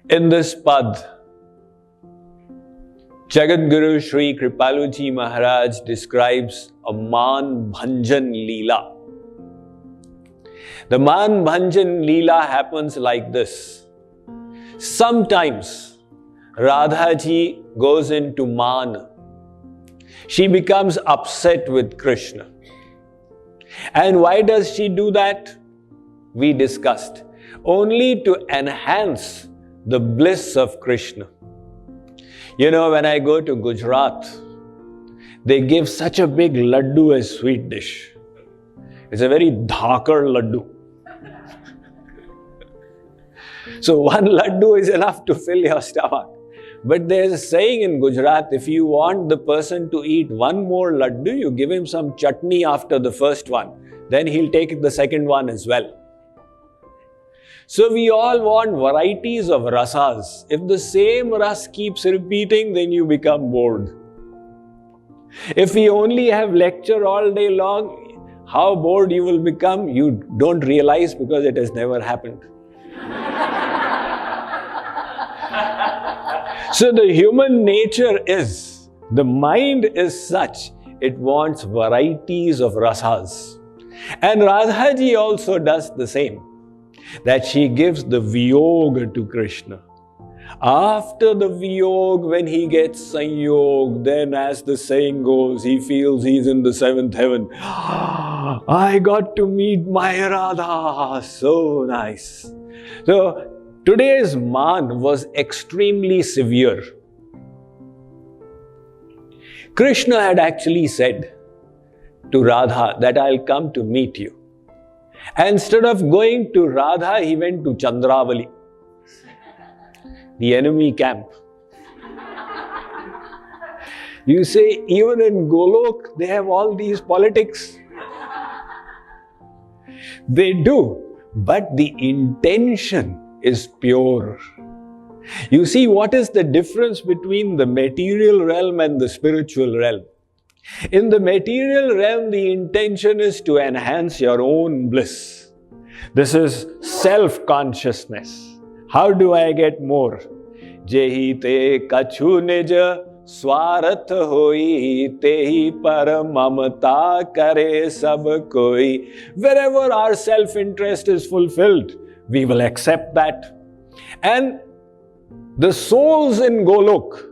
In this pad, Jagadguru Shree Kripaluji Maharaj describes a Man Bhanjan Leela. The Man Bhanjan Leela happens like this. Sometimes Radha ji goes into Man. She becomes upset with Krishna. And why does she do that? We discussed. Only to enhance the bliss of Krishna. You know, when I go to Gujarat, they give such a big laddu as sweet dish. It's a very dhakar laddu. So one laddu is enough to fill your stomach. But there's a saying in Gujarat, if you want the person to eat one more laddu, you give him some chutney after the first one. Then he'll take the second one as well. So we all want varieties of rasas. If the same ras keeps repeating, then you become bored. If we only have lecture all day long, how bored you will become, you don't realize because it has never happened. So the human nature is, the mind is such, it wants varieties of rasas. And Radha ji also does the same. That she gives the Viyog to Krishna. After the Viyog, when he gets Sanyog, then as the saying goes, he feels he's in the seventh heaven. I got to meet my Radha. So nice. So today's Man was extremely severe. Krishna had actually said to Radha that I'll come to meet you. And instead of going to Radha, he went to Chandravali, the enemy camp. You say, even in Golok, they have all these politics. They do, but the intention is pure. You see, what is the difference between the material realm and the spiritual realm? In the material realm, the intention is to enhance your own bliss. This is self-consciousness. How do I get more? Jehi te kachu nija swarath hoi tehi par mamata kare sab koi. Wherever our self-interest is fulfilled, we will accept that. And the souls in Golok,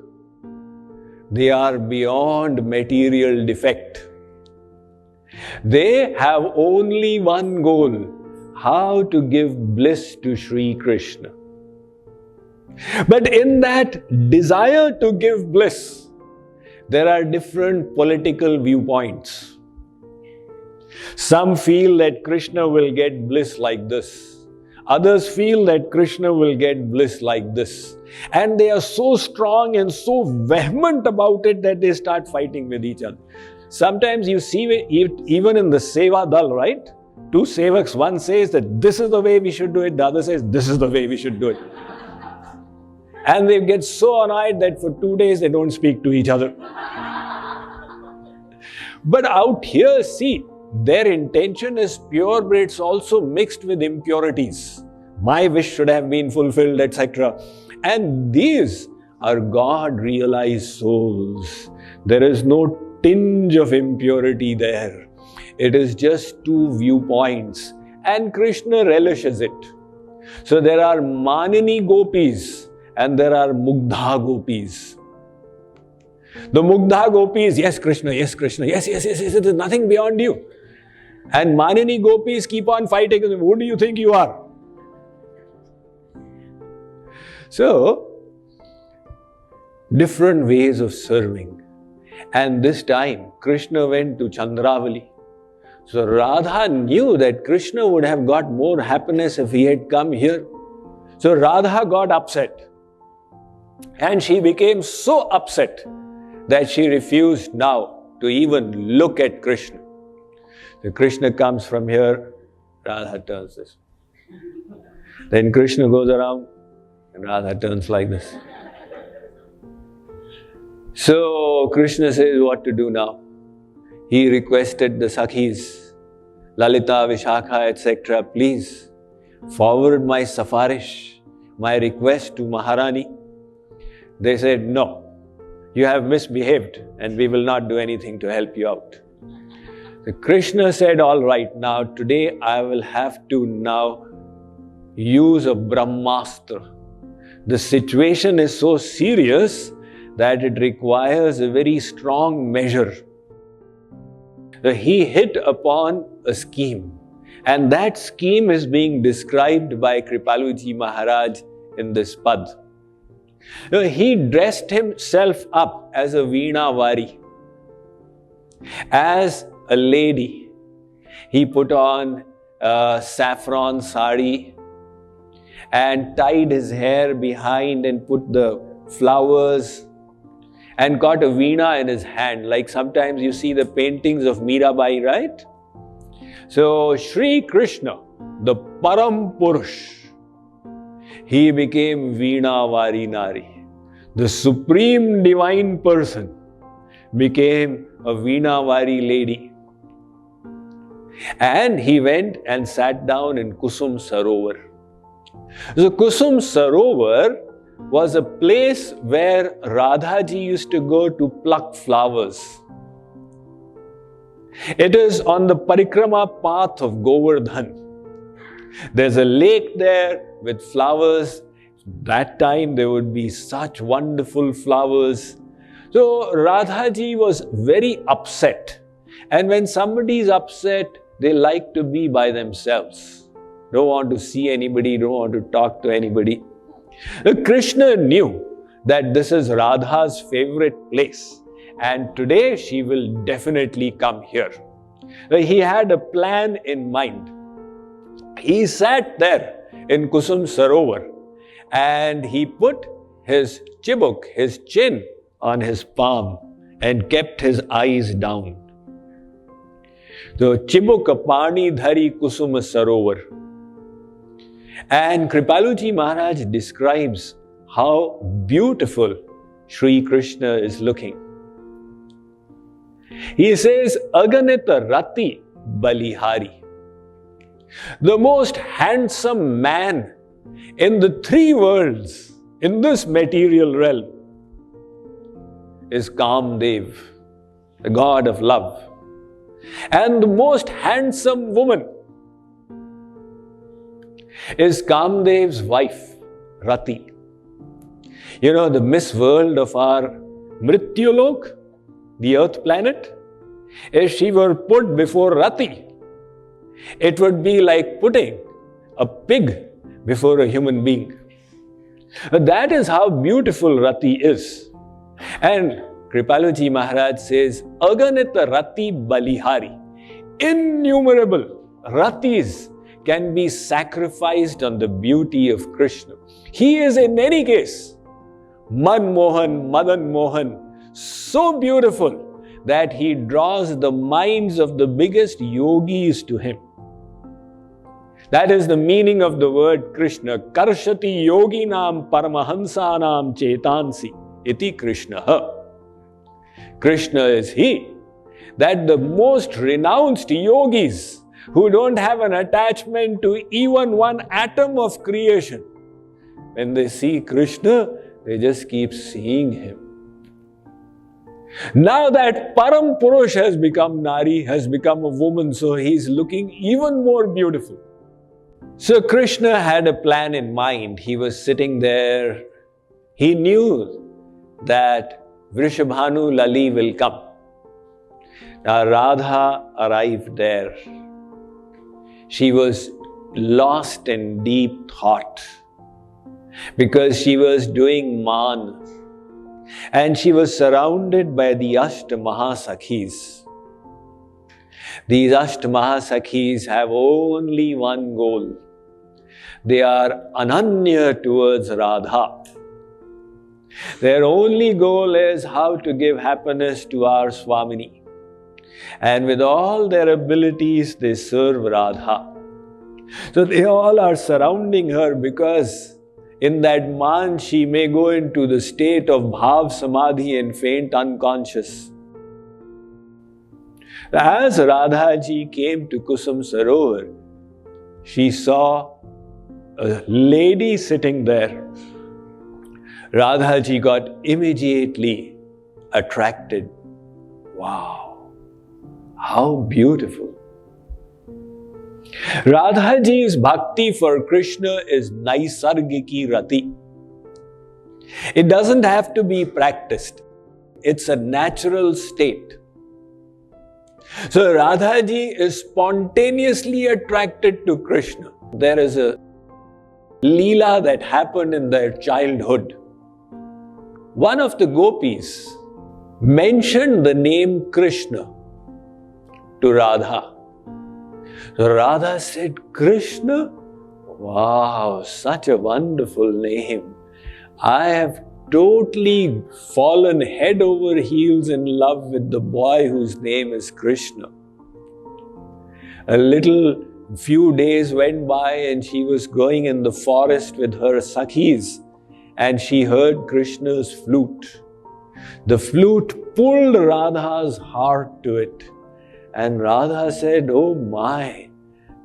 they are beyond material defect. They have only one goal, how to give bliss to Sri Krishna. But in that desire to give bliss, there are different political viewpoints. Some feel that Krishna will get bliss like this. Others feel that Krishna will get bliss like this. And they are so strong and so vehement about it that they start fighting with each other. Sometimes you see it even in the Seva Dal, right? Two Sevaks, one says that this is the way we should do it, the other says this is the way we should do it. And they get so annoyed that for 2 days they don't speak to each other. But out here, see, their intention is pure, but it's also mixed with impurities. My wish should have been fulfilled, etc. And these are God-realized souls. There is no tinge of impurity there. It is just two viewpoints. And Krishna relishes it. So there are Manini gopis and there are Mugdha gopis. The Mugdha gopis, yes Krishna, yes Krishna, yes, there's nothing beyond you. And Manini gopis keep on fighting. Who do you think you are? So, different ways of serving. And this time, Krishna went to Chandravali. So, Radha knew that Krishna would have got more happiness if he had come here. So, Radha got upset. And she became so upset that she refused now to even look at Krishna. So Krishna comes from here, Radha turns this. Then Krishna goes around and Radha turns like this. So Krishna says what to do now. He requested the Sakhis, Lalita, Vishakha, etc. Please forward my safarish. my request to Maharani? They said, no, you have misbehaved and we will not do anything to help you out. So Krishna said, all right, now today I will have to now use a Brahmastra. The situation is so serious that it requires a very strong measure. So he hit upon a scheme, and that scheme is being described by Kripaluji Maharaj in this pad. So he dressed himself up as a Veena Vari, as a lady. He put on a saffron sari and tied his hair behind and put the flowers and got a veena in his hand, like sometimes you see the paintings of Mirabai, right? So Shri Krishna, the Param Purush, he became Veena Vari Nari. The supreme divine person became a Veena Vari lady. And he went and sat down in Kusum Sarovar. So Kusum Sarovar was a place where Radhaji used to go to pluck flowers. It is on the parikrama path of Govardhan. There's a lake there with flowers. That time there would be such wonderful flowers. So Radhaji was very upset. And when somebody is upset, they like to be by themselves. Don't want to see anybody, don't want to talk to anybody. Krishna knew that this is Radha's favorite place, and today she will definitely come here. He had a plan in mind. He sat there in Kusum Sarovar and he put his chibuk, his chin, on his palm and kept his eyes down. So chibuk pani dhari Kusum Sarovar. And Kripaluji Maharaj describes how beautiful Shri Krishna is looking. He says, Aganita Rati Balihari. The most handsome man in the three worlds, in this material realm, is Kamdev, the god of love. And the most handsome woman is Kamdev's wife, Rati. You know, the Miss World of our Mrityulok, the earth planet, if she were put before Rati, it would be like putting a pig before a human being. That is how beautiful Rati is. And Kripaluji Maharaj says, Aganita Rati Balihari. Innumerable Ratis can be sacrificed on the beauty of Krishna. He is in any case Madan Mohan, so beautiful that he draws the minds of the biggest yogis to him. That is the meaning of the word Krishna. Karshati yoginam paramahansanam chetansi iti Krishna. Krishna is he that the most renounced yogis who don't have an attachment to even one atom of creation, when they see Krishna, they just keep seeing him. Now that Param Purush has become Nari, has become a woman, so he's looking even more beautiful. So Krishna had a plan in mind. He was sitting there. He knew that Vrishabhanu Lali will come. Now Radha arrived there. She was lost in deep thought because she was doing man. And she was surrounded by the Ashta-Mahasakhis. These Ashta-Mahasakhis have only one goal. They are ananya towards Radha. Their only goal is how to give happiness to our Swamini. And with all their abilities, they serve Radha. So they all are surrounding her because in that man, she may go into the state of bhav samadhi and faint unconscious. As Radhaji came to Kusum Sarovar, she saw a lady sitting there, Radhaji got immediately attracted. Wow, how beautiful. Radhaji's bhakti for Krishna is naisargiki rati. It doesn't have to be practiced. It's a natural state. So Radhaji is spontaneously attracted to Krishna. There is a Leela that happened in their childhood. One of the gopis mentioned the name Krishna to Radha. So Radha said, Krishna? Wow, such a wonderful name. I have totally fallen head over heels in love with the boy whose name is Krishna. A little few days went by and she was going in the forest with her sakhis and she heard Krishna's flute. The flute pulled Radha's heart to it. And Radha said, oh my,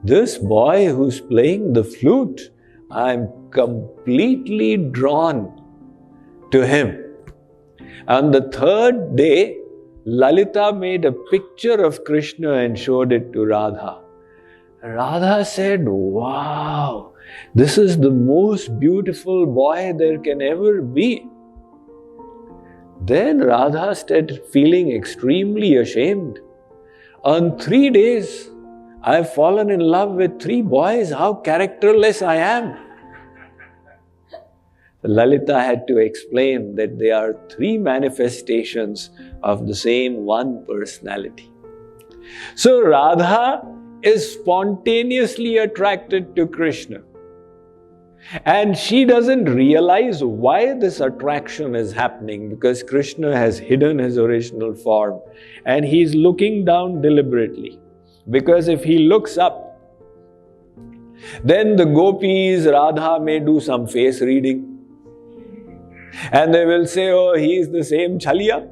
this boy who's playing the flute, I'm completely drawn to him. On the third day, Lalita made a picture of Krishna and showed it to Radha. Radha said, wow, this is the most beautiful boy there can ever be. Then Radha started feeling extremely ashamed. On 3 days, I've fallen in love with 3 boys. How characterless I am. Lalita had to explain that they are 3 manifestations of the same one personality. So Radha is spontaneously attracted to Krishna. And she doesn't realize why this attraction is happening because Krishna has hidden his original form and he's looking down deliberately. Because if he looks up, then the gopis, Radha may do some face reading. And they will say, oh, he is the same Chaliya.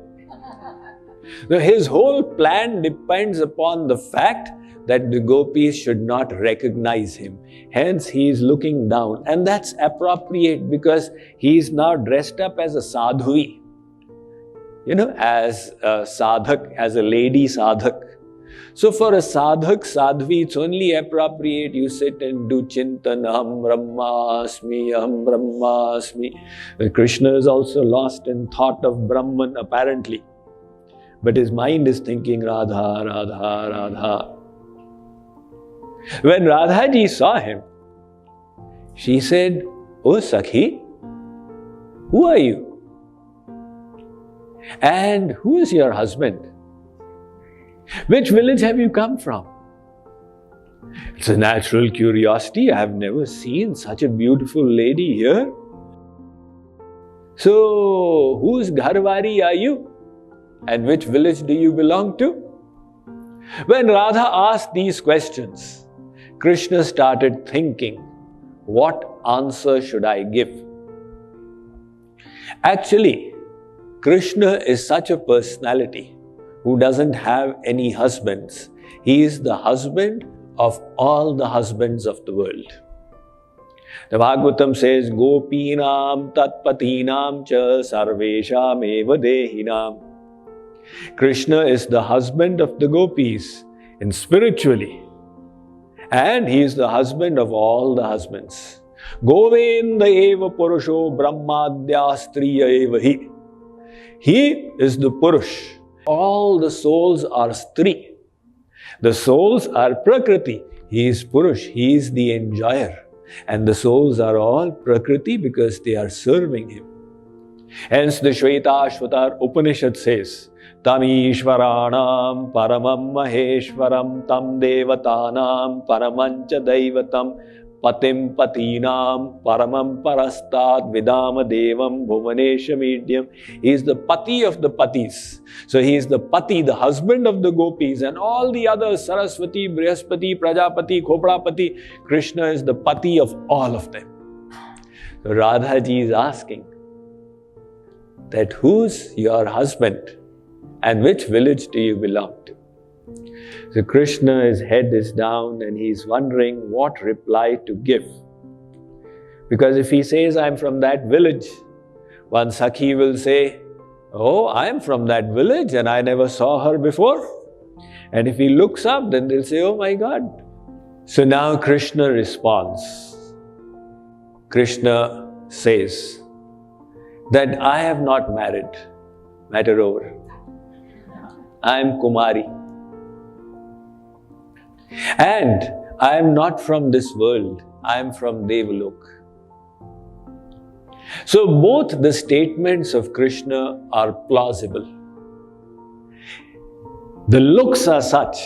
So his whole plan depends upon the fact that the gopis should not recognize him. Hence, he is looking down. And that's appropriate because he is now dressed up as a sadhui. As a sadhak, as a lady sadhak. So for a sadhak, sadhvi, it's only appropriate you sit and do chintan, aham brahmasmi, aham brahmasmi. Krishna is also lost in thought of Brahman apparently. But his mind is thinking Radha, Radha, Radha. When Radhaji saw him, she said, oh Sakhi, who are you? And who is your husband? Which village have you come from? It's a natural curiosity. I have never seen such a beautiful lady here. So, whose gharwari are you? And which village do you belong to? When Radha asked these questions, Krishna started thinking, what answer should I give? Actually, Krishna is such a personality who doesn't have any husbands. He is the husband of all the husbands of the world. The Bhagavatam says, Gopinam tatpatinam cha sarvesham eva dehinam. Krishna is the husband of the gopis and spiritually. And he is the husband of all the husbands. Govenda eva purusho brahmadya striya eva hi. He is the Purush. All the souls are Stri. The souls are Prakriti. He is Purush. He is the enjoyer. And the souls are all Prakriti because they are serving him. Hence the Shvetashvatar Upanishad says, Tam Ishvaranam Paramam Maheshwaram Tam Devatanam Paramancha Daivatam Patim Patinam Paramam Parastad Vidama Devam Bhuvanesha Medium. He is the Pati of the Patis. So he is the Pati, the husband of the gopis, and all the others, Saraswati, Brihaspati, Prajapati, Khoprapati. Krishna is the Pati of all of them. So Radhaji is asking that who's your husband and which village do you belong to? So Krishna, his head is down and he's wondering what reply to give. Because if he says, I'm from that village, one Sakhi will say, oh, I'm from that village and I never saw her before. And if he looks up, then they'll say, oh my God. So now Krishna responds. Krishna says that I have not married. Matter over. I am Kumari. And I am not from this world. I am from Devalok. So both the statements of Krishna are plausible. The looks are such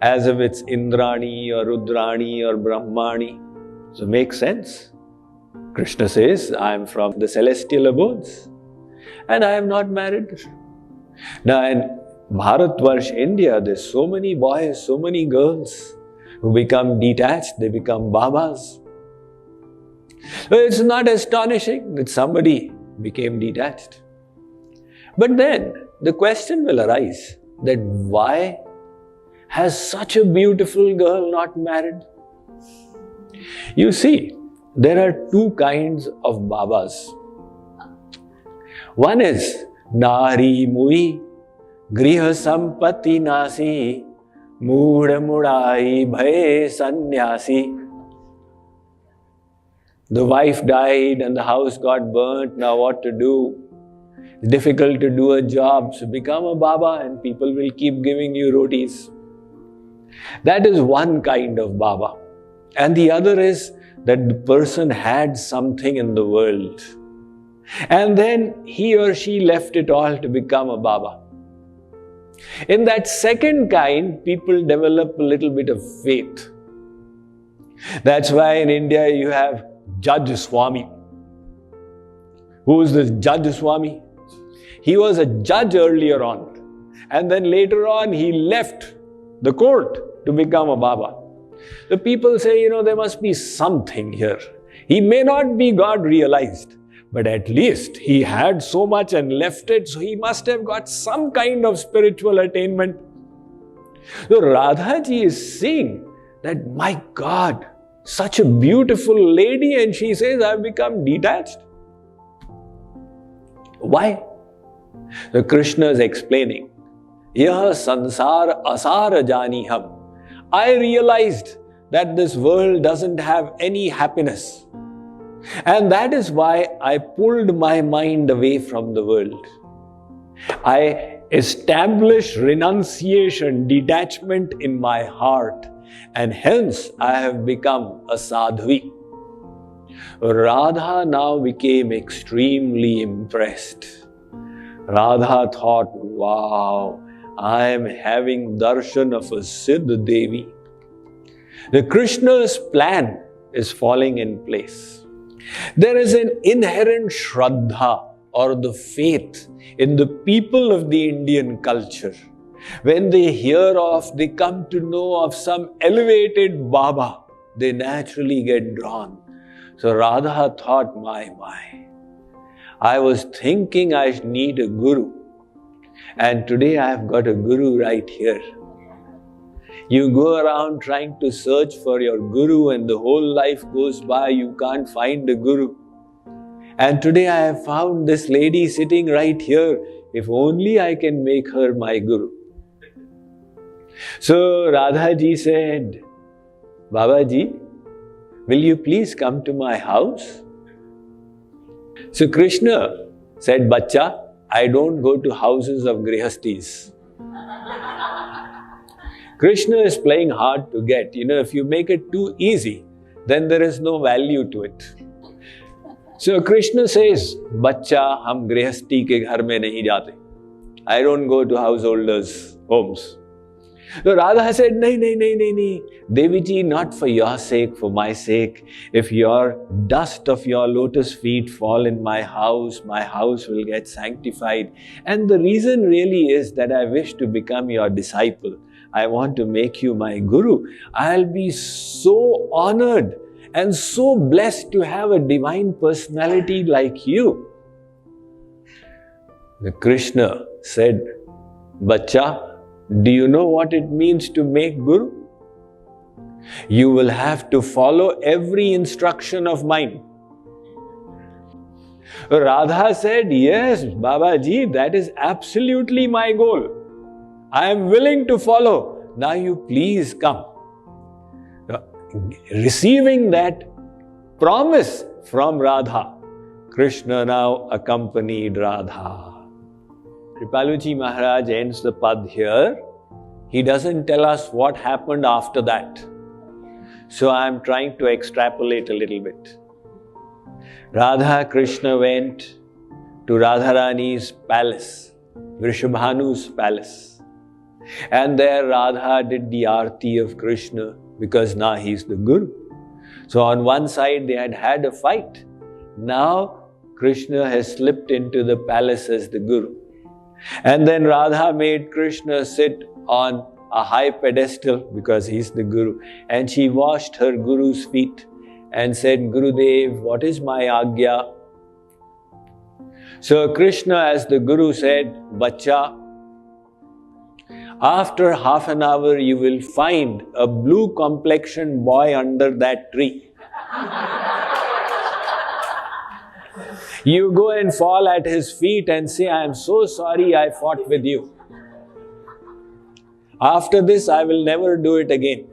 as if it's Indrani or Rudrani or Brahmani. So it makes sense. Krishna says, I am from the celestial abodes and I am not married. Now in Bharatvarsh, India, there's so many boys, so many girls who become detached, they become Babas. So it's not astonishing that somebody became detached. But then the question will arise that why has such a beautiful girl not married? You see, there are two kinds of Babas. One is Nari Mui Griha Sampati Nasi Mood Mudai Bhay Sannyasi. The wife died and the house got burnt. Now what to do? It's difficult to do a job. So become a Baba and people will keep giving you rotis. That is one kind of Baba. And the other is that the person had something in the world. And then he or she left it all to become a Baba. In that second kind, people develop a little bit of faith. That's why in India you have Judge Swami. Who is this Judge Swami? He was a judge earlier on. And then later on he left the court to become a Baba. The people say, there must be something here. He may not be God realized, but at least he had so much and left it, so he must have got some kind of spiritual attainment. So Radhaji is seeing that, my God, such a beautiful lady, and she says, I've become detached. Why? So Krishna is explaining, Yah sansar asara jani ham. I realized that this world doesn't have any happiness. And that is why I pulled my mind away from the world. I established renunciation, detachment in my heart. And hence I have become a sadhvi. Radha now became extremely impressed. Radha thought, wow, I am having darshan of a Siddha Devi. The Krishna's plan is falling in place. There is an inherent Shraddha or the faith in the people of the Indian culture. When they hear of, they come to know of some elevated Baba, they naturally get drawn. So Radha thought, my, I was thinking I need a guru. And today I have got a guru right here. You go around trying to search for your guru and the whole life goes by, you can't find a guru. And today I have found this lady sitting right here. If only I can make her my guru. So Radhaji said, Babaji, will you please come to my house? So Krishna said, Bachcha, I don't go to houses of grihastis. Krishna is playing hard to get. If you make it too easy, then there is no value to it. So Krishna says, Bachcha, hum grihasti ke ghar mein nahi jate. I don't go to householders' homes. So Radha said, nahi, Deviji, not for your sake, for my sake. If your dust of your lotus feet fall in my house will get sanctified. And the reason really is that I wish to become your disciple. I want to make you my guru. I'll be so honored and so blessed to have a divine personality like you. The Krishna said, Bachcha, do you know what it means to make guru? You will have to follow every instruction of mine. Radha said, yes, Babaji, that is absolutely my goal. I am willing to follow. Now you please come. Receiving that promise from Radha, Krishna now accompanied Radha. Kripaluji Maharaj ends the pad here. He doesn't tell us what happened after that. So I am trying to extrapolate a little bit. Radha Krishna went to Radharani's palace, Vrishabhanu's palace. And there Radha did the arti of Krishna because now he's the Guru. So on one side they had a fight. Now Krishna has slipped into the palace as the Guru. And then Radha made Krishna sit on a high pedestal because he's the Guru. And she washed her Guru's feet and said, Gurudev, what is my agya? So Krishna as the Guru said, Bacha, after half an hour you will find a blue complexioned boy under that tree. You go and fall at his feet and say, I am so sorry I fought with you. After this I will never do it again.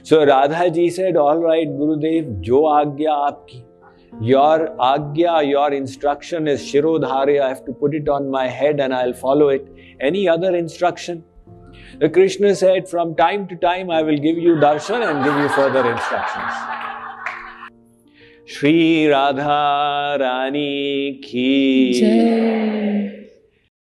So Radha ji said, all right, Gurudev, jo agya aapki. Your agya, your instruction is Shirodhari. I have to put it on my head and I'll follow it. Any other instruction? The Krishna said, from time to time I will give you darshan and give you further instructions. Shri Radha Rani ki Jai.